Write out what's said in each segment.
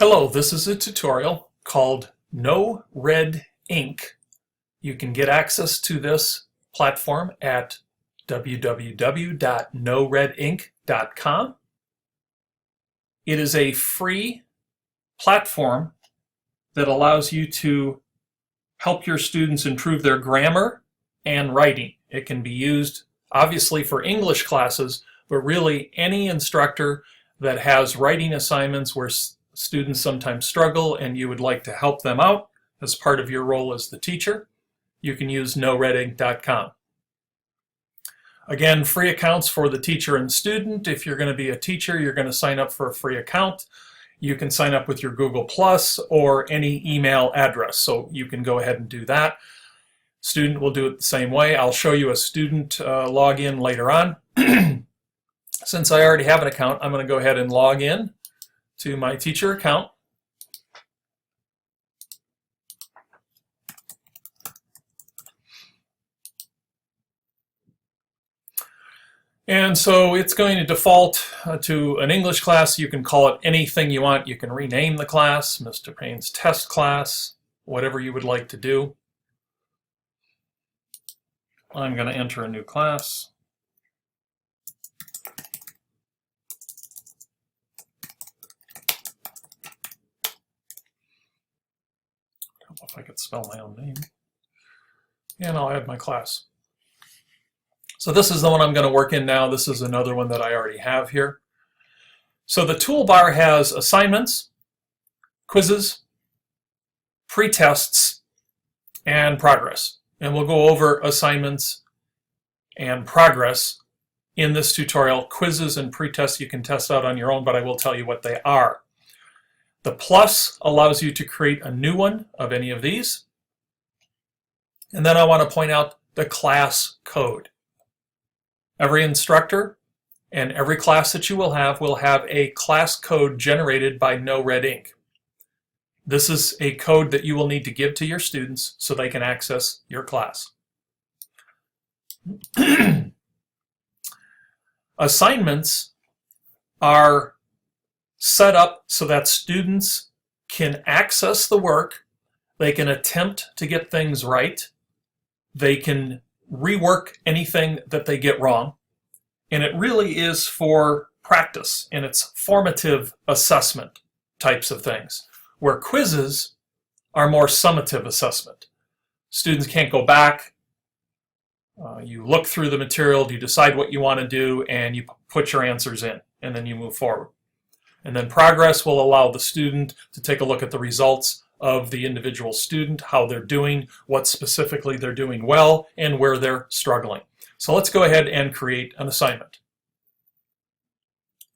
Hello, this is a tutorial called NoRedInk. You can get access to this platform at www.noredink.com. It is a free platform that allows you to help your students improve their grammar and writing. It can be used obviously for English classes, but really any instructor that has writing assignments where students sometimes struggle and you would like to help them out as part of your role as the teacher, you can use NoRedInk.com. Again, free accounts for the teacher and student. If you're going to be a teacher, you're going to sign up for a free account. You can sign up with your Google Plus or any email address, so you can go ahead and do that. Student will do it the same way. I'll show you a student login later on. Since I already have an account, I'm going to go ahead and log in to my teacher account. And so it's going to default to an English class. You can call it anything you want. You can rename the class, Mr. Payne's test class, whatever you would like to do. I'm going to enter a new class. If I could spell my own name, and I'll add my class. So this is the one I'm going to work in now. This is another one that I already have here. So the toolbar has assignments, quizzes, pre-tests, and progress. And we'll go over assignments and progress in this tutorial. Quizzes and pre-tests you can test out on your own, but I will tell you what they are. The plus allows you to create a new one of any of these. And then I want to point out the class code. Every instructor and every class that you will have a class code generated by NoRedInk. This is a code that you will need to give to your students so they can access your class. Assignments are set up so that students can access the work, they can attempt to get things right, they can rework anything that they get wrong, and it really is for practice, and it's formative assessment types of things, where quizzes are more summative assessment. Students can't go back. You look through the material, you decide what you want to do, and you put your answers in, and then you move forward. And then progress will allow the student to take a look at the results of the individual student, how they're doing, what specifically they're doing well, and where they're struggling. So let's go ahead and create an assignment.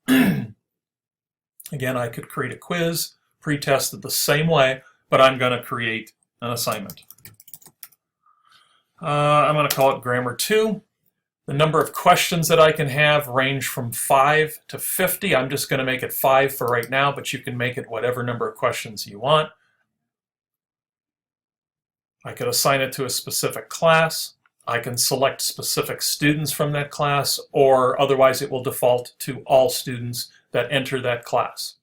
Again, I could create a quiz, pre-test it the same way, but I'm going to create an assignment. I'm going to call it Grammar 2. The number of questions that I can have range from 5 to 50. I'm just going to make it 5 for right now, but you can make it whatever number of questions you want. I could assign it to a specific class. I can select specific students from that class, or otherwise it will default to all students that enter that class.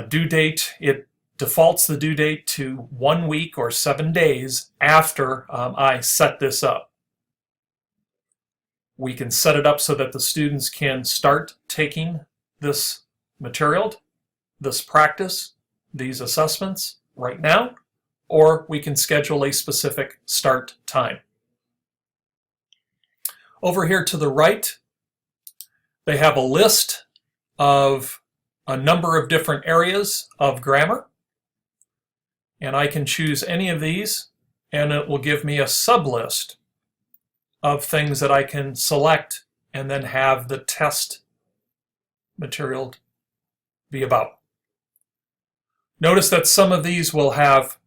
Due date, it defaults the due date to 1 week or 7 days after I set this up. We can set it up so that the students can start taking this material, this practice, these assessments right now, or we can schedule a specific start time. Over here to the right, they have a list of a number of different areas of grammar. And I can choose any of these, and it will give me a sublist of things that I can select and then have the test material be about. Notice that some of these will have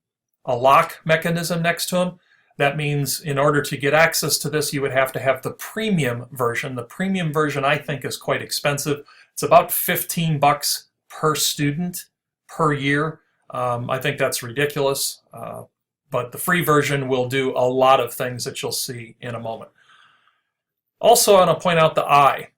a lock mechanism next to them. That means in order to get access to this, you would have to have the premium version. The premium version, I think, is quite expensive. It's about 15 bucks per student per year. I think that's ridiculous, but the free version will do a lot of things that you'll see in a moment. Also, I want to point out the I.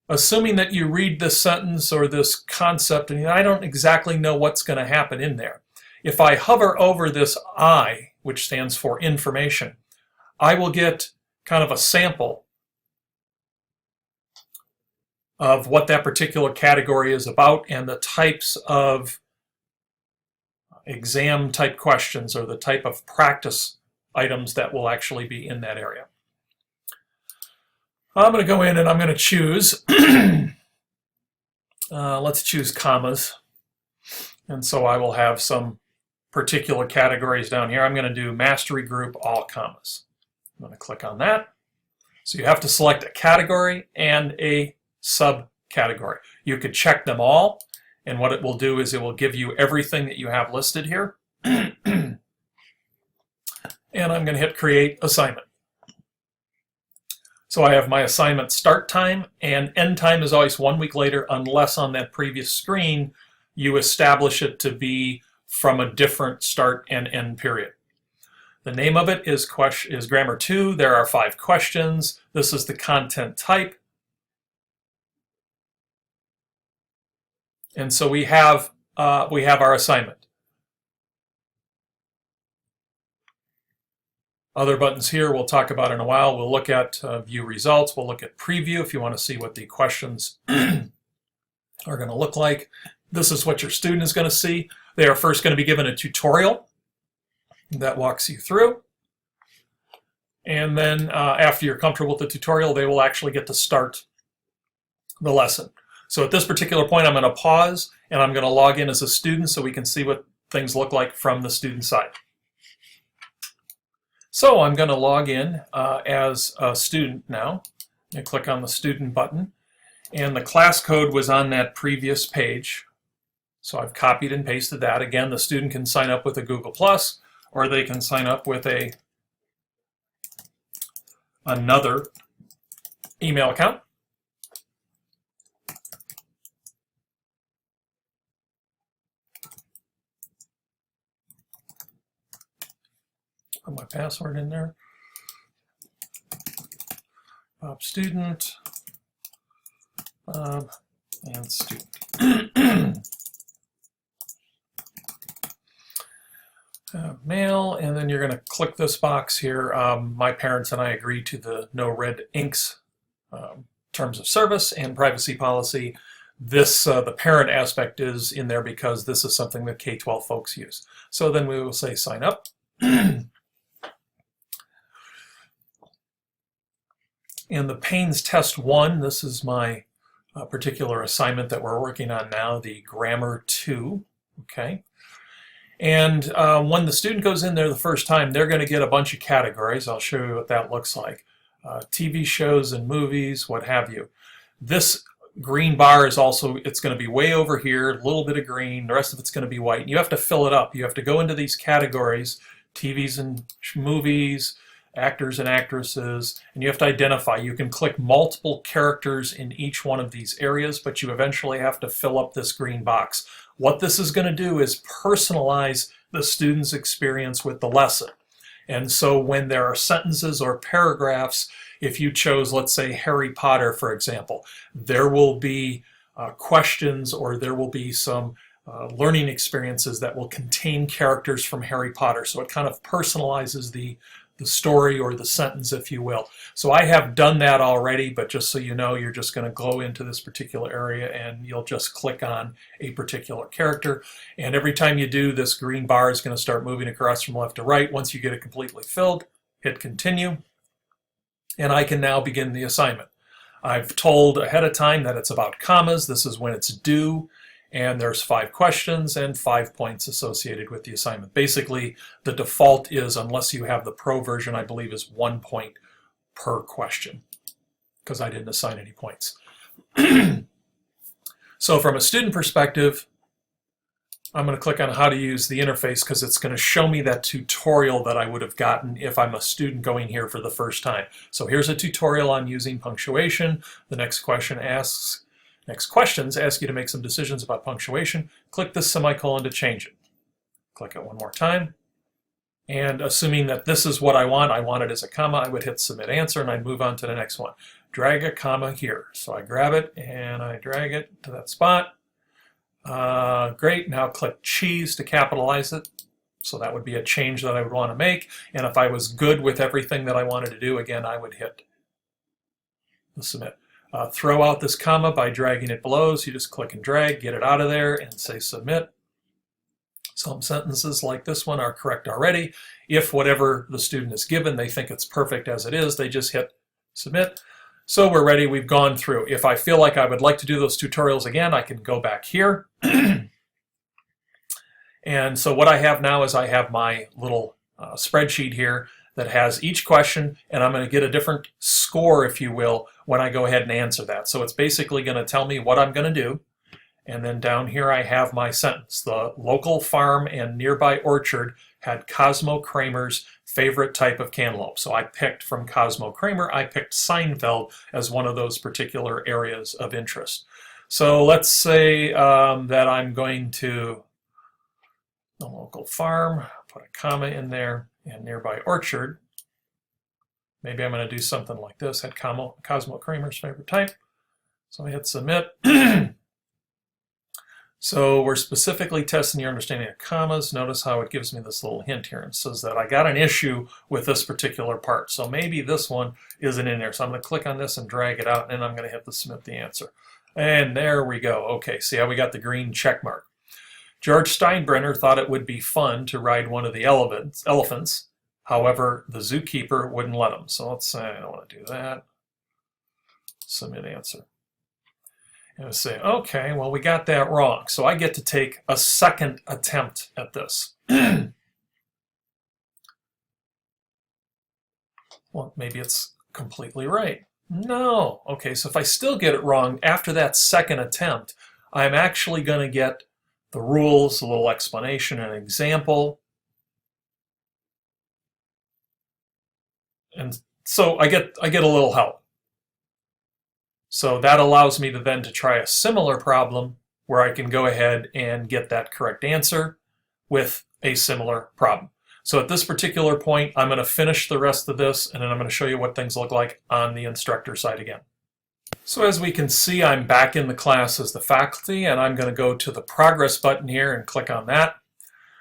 assuming that you read this sentence or this concept and I don't exactly know what's going to happen in there. If I hover over this I, which stands for information, I will get kind of a sample of what that particular category is about and the types of exam type questions or the type of practice items that will actually be in that area. I'm going to go in and I'm going to choose, let's choose commas. And so I will have some particular categories down here. I'm going to do mastery group, all commas. I'm going to click on that. So you have to select a category and a subcategory. You could check them all, and what it will do is it will give you everything that you have listed here. And I'm going to hit create assignment. So I have my assignment start time, and end time is always 1 week later unless on that previous screen you establish it to be from a different start and end period. The name of it is Grammar 2. There are 5 questions. This is the content type. And so we have our assignment. Other buttons here we'll talk about in a while. We'll look at view results. We'll look at preview if you want to see what the questions are going to look like. This is what your student is going to see. They are first going to be given a tutorial that walks you through. And then after you're comfortable with the tutorial, they will actually get to start the lesson. So at this particular point, I'm going to pause and I'm going to log in as a student so we can see what things look like from the student side. So I'm going to log in as a student now. I click on the student button, and the class code was on that previous page. So I've copied and pasted that. Again, the student can sign up with a Google+, or they can sign up with another email account. Put my password in there. Bob student, Bob and student. Mail, and then you're going to click this box here. My parents and I agree to the NoRedInk's terms of service and privacy policy. This, the parent aspect is in there because this is something that K-12 folks use. So then we will say sign up. In the Paynes Test 1, this is my particular assignment that we're working on now, the Grammar 2. Okay. And when the student goes in there the first time, they're going to get a bunch of categories. I'll show you what that looks like. TV shows and movies, what have you. This green bar is also, it's going to be way over here, a little bit of green, the rest of it's going to be white. And you have to fill it up. You have to go into these categories, TVs and movies, actors and actresses, and you have to identify. You can click multiple characters in each one of these areas, but you eventually have to fill up this green box. What this is going to do is personalize the student's experience with the lesson. And so when there are sentences or paragraphs, if you chose, let's say, Harry Potter, for example, there will be questions or there will be some learning experiences that will contain characters from Harry Potter. So it kind of personalizes the story or the sentence, if you will. So I have done that already, but just so you know, you're just going to go into this particular area and you'll just click on a particular character. And every time you do, this green bar is going to start moving across from left to right. Once you get it completely filled, hit continue. And I can now begin the assignment. I've told ahead of time that it's about commas. This is when it's due. And there's 5 questions and 5 points associated with the assignment. Basically, the default is, unless you have the pro version, I believe is 1 point per question, because I didn't assign any points. So from a student perspective, I'm going to click on how to use the interface because it's going to show me that tutorial that I would have gotten if I'm a student going here for the first time. So here's a tutorial on using punctuation. The next questions ask you to make some decisions about punctuation. Click this semicolon to change it. Click it one more time. And assuming that this is what I want it as a comma, I would hit submit answer and I'd move on to the next one. Drag a comma here. So I grab it and I drag it to that spot. Great, now click cheese to capitalize it. So that would be a change that I would want to make. And if I was good with everything that I wanted to do, again, I would hit submit. Throw out this comma by dragging it below. So you just click and drag, get it out of there, and say submit. Some sentences like this one are correct already. If whatever the student is given, they think it's perfect as it is, they just hit submit. So we're ready, we've gone through. If I feel like I would like to do those tutorials again, I can go back here. And so what I have now is I have my little spreadsheet here that has each question, and I'm going to get a different score, if you will, when I go ahead and answer that. So it's basically going to tell me what I'm going to do. And then down here I have my sentence. The local farm and nearby orchard had Cosmo Kramer's favorite type of cantaloupe. So I picked from Cosmo Kramer, I picked Seinfeld as one of those particular areas of interest. So let's say that I'm going to the local farm, put a comma in there, and nearby orchard. Maybe I'm going to do something like this, had Cosmo Kramer's favorite type. So I hit submit. So we're specifically testing your understanding of commas. Notice how it gives me this little hint here and says that I got an issue with this particular part. So maybe this one isn't in there. So I'm going to click on this and drag it out, and then I'm going to hit the submit the answer. And there we go. Okay, see how we got the green check mark. George Steinbrenner thought it would be fun to ride one of the elephants. However, the zookeeper wouldn't let him. So let's say I don't want to do that. Submit answer. And I say, okay, well, we got that wrong. So I get to take a second attempt at this. Well, maybe it's completely right. No. Okay, so if I still get it wrong after that second attempt, I'm actually going to get the rules, a little explanation, an example. And so I get a little help. So that allows me to then to try a similar problem where I can go ahead and get that correct answer with a similar problem. So at this particular point, I'm going to finish the rest of this, and then I'm going to show you what things look like on the instructor side again. So as we can see, I'm back in the class as the faculty, and I'm going to go to the progress button here and click on that.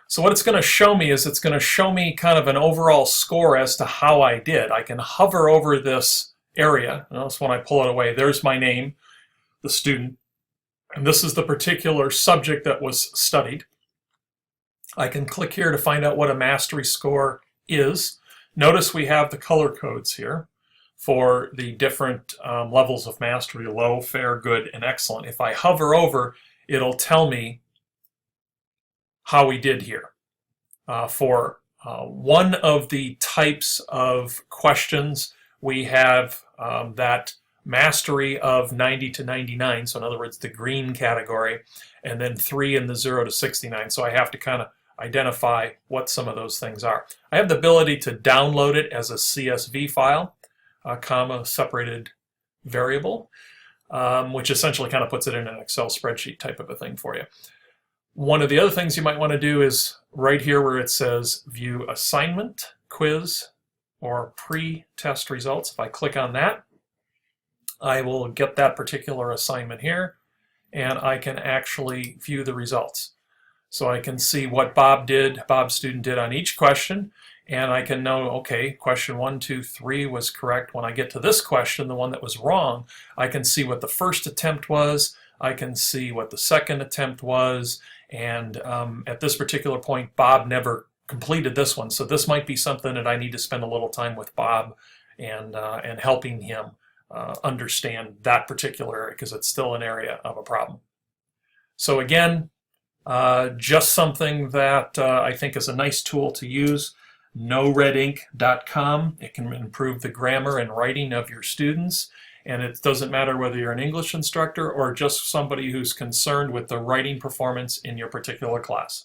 So what it's going to show me is it's going to show me kind of an overall score as to how I did. I can hover over this area. Notice when I pull it away, there's my name, the student, and this is the particular subject that was studied. I can click here to find out what a mastery score is. Notice we have the color codes here for the different levels of mastery: low, fair, good, and excellent. If I hover over, it'll tell me how we did here. For one of the types of questions, we have that mastery of 90 to 99, so in other words, the green category, and then 3 in the 0 to 69. So I have to kind of identify what some of those things are. I have the ability to download it as a CSV file, comma separated variable, which essentially kind of puts it in an Excel spreadsheet type of a thing for you. One of the other things you might want to do is right here where it says view assignment, quiz, or pre-test results. If I click on that, I will get that particular assignment here, and I can actually view the results. So I can see what Bob's student did on each question, and I can know, okay, question 1, 2, 3 was correct. When I get to this question, the one that was wrong, I can see what the first attempt was, I can see what the second attempt was, and at this particular point, Bob never completed this one, so this might be something that I need to spend a little time with Bob and helping him understand that particular area, because it's still an area of a problem. So again, just something that I think is a nice tool to use. NoRedInk.com. It can improve the grammar and writing of your students, and it doesn't matter whether you're an English instructor or just somebody who's concerned with the writing performance in your particular class.